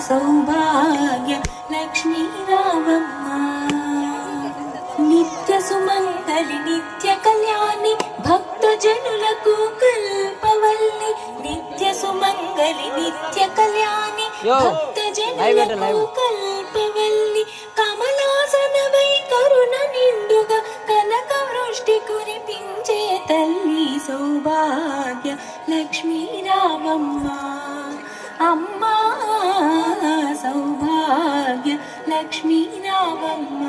సౌభాగ్య లక్ష్మీ రావమ్మ నిత్య సుమంగళి నిత్య కళ్యాణి భక్త జనులకు కల్పవల్లి నిత్య సుమంగళి నిత్య కళ్యాణి భక్త జనులకు కల్పవల్లి కమలాసనవై కరుణ నిండుగా కనక వృష్టి కురిపించే తల్లి సౌభాగ్య లక్ష్మీ రావమ్మ అమ్మా సౌభాగ్య లక్ష్మీ రావమ్మ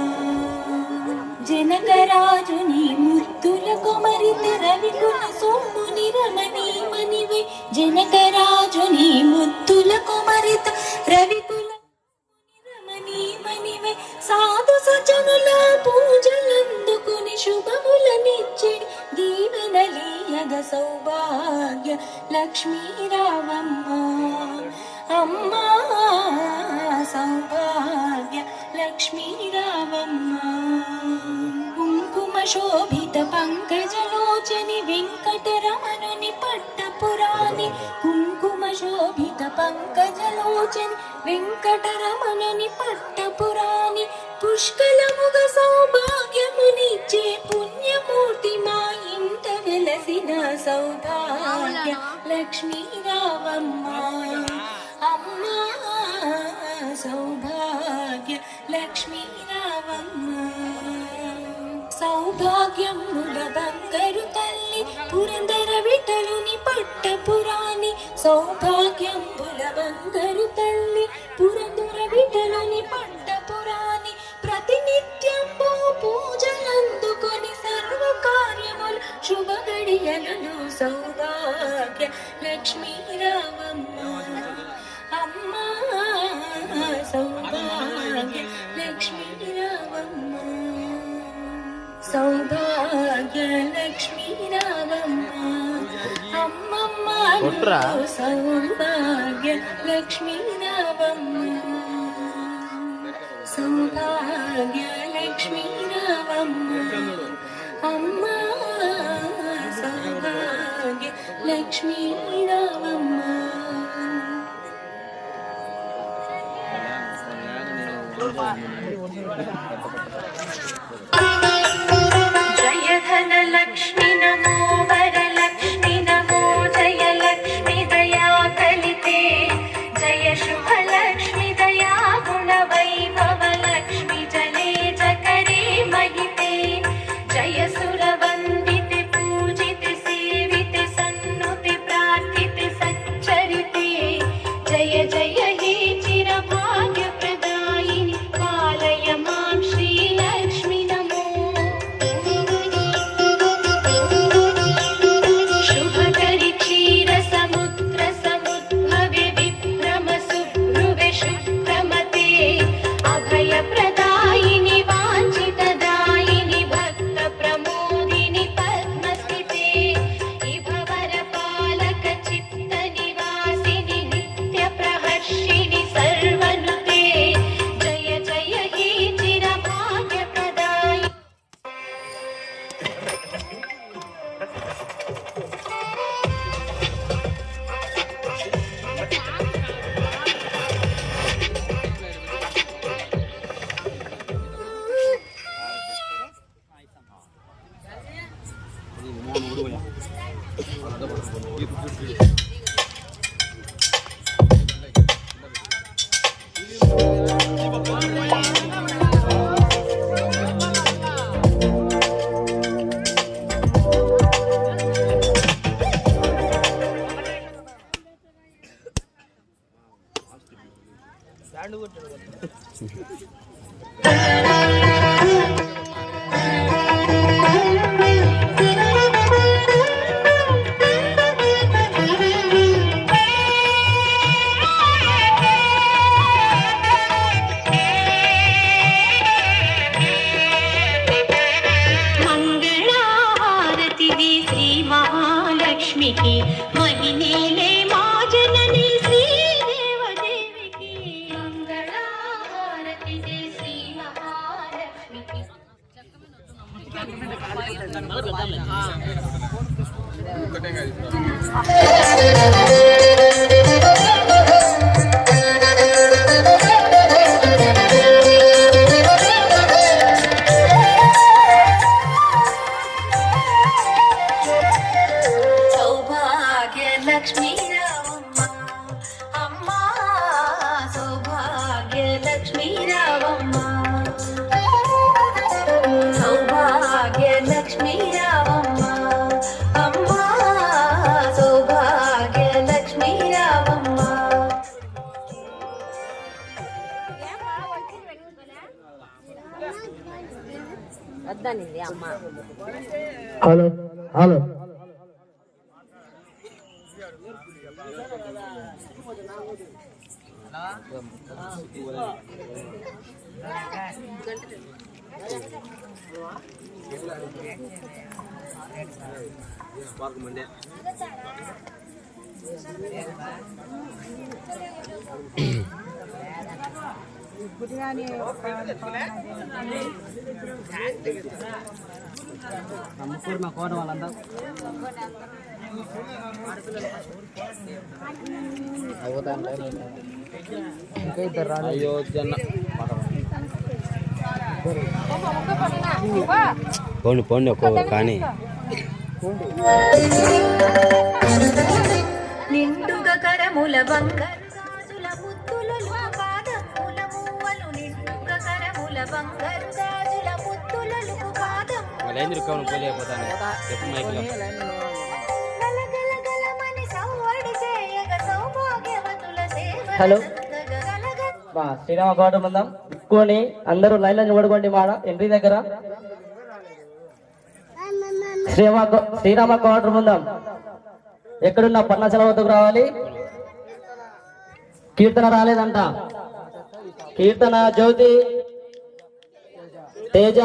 జనకరాజుని ముద్దుల కొమరిత రవికుల సొమ్ముని రమణీ మణివై జనకరాజుని ముద్దుల కొమరిత రవికుల రమణీ మణివై సాధు సజనుల పూజలందుకుని శుభములనిచ్చెడి దీవెనలీయగ సౌభాగ్య లక్ష్మీ రావమ్మ అమ్మా సౌభాగ్య లక్ష్మీ రావమ్మ కుంకుమ శోభిత పంకజలోచని వెంకటరమణుని పట్టపురాణి కుంకుమ శోభిత పంకజలోచని వెంకటరమణుని పట్టపురాణి పుష్కలముగ సౌభాగ్యమునిచ్చే పుణ్యమూర్తి మా ఇంట వెలసిన సౌభాగ్య లక్ష్మీ రావమ్మ అమ్మా సౌభాగ్య లక్ష్మీ రావమ్మ సౌభాగ్యముల బంగారు తల్లి పురందర విఠలుని పట్టపురాణి సౌభాగ్యముల బంగారు తల్లి పురందర విఠలుని పట్టపురాణి ప్రతినిత్యం పూజలందుకొని సర్వ కార్యములు శుభ గడియలను సౌభాగ్య లక్ష్మీ రావమ్మ అమ్మా సౌభాగ్య లక్ష్మీ రావమ్మ సౌభాగ్య లక్ష్మీ రావమ్మ అమ్మమ్మ సౌభాగ్య లక్ష్మీ రావమ్మ సౌభాగ్య లక్ష్మీ రావమ్మ అమ్మా సౌభాగ్య లక్ష్మీ రావమ్మ జయ ధన లక్ష్మి నమో వరలక్ష్మి నమో జయ లక్ష్మి దయా కలితే జయ శుభ లక్ష్మి దయా గుణ వైభవ లక్ష్మి జలే జకరే మహితే జయ సురవందితే పూజితే సేవితే సన్నుతే ప్రార్థితే సచ్చరితే జయ జయ హే చిర భాగ్య ప్రదాయిని పాలయ మాం శ్రీ లక్ష్మి నమో శుభకరి క్షీర సముద్ర సముద్భవే విభ్రమ సుభ్రువే శుభ్రమతే అభయ ప్రదాయిని వాంఛిత దాయిని భక్త ప్రమోదిని పద్మస్థితే ఇభవర పాలక చిత్త నివాసిని నిత్య ప్రహర్షిణి సర్వనుతే జయ జయ హే చిర భాగ్య ప్రదాయి మంగళహారతివి శ్రీ మహాలక్ష్మికి మహిళలే మా జనని శ్రీదేవదేవికి మంగళహారతివి శ్రీ మహా వద్దనింది అమ్మ. హలో హలో మా కోట వాళ్ళంతా పోండి పోండి కానీ నిండుగా కరముల బంగారు గాజుల ముత్తులలో పాదముల మువ్వలు నిండుగా కరముల బంగారు గాజుల ముత్తులలో పాదముల పోలేకపోతాను చెప్పు మైకులో గలగలగలమని సవ్వడి చేయగ సౌభాగ్యవతుల సేవ హలో శ్రీరామ కోట ముందాం ఎక్కువని అందరూ లైన్ లో నిలబడుకోండి మాడ ఎంట్రీ దగ్గర శ్రీరామ కోట ముందాం ఎక్కడున్న పర్ణశాల వద్దకు రావాలి. కీర్తన రాలేదంట. కీర్తన జ్యోతి తేజ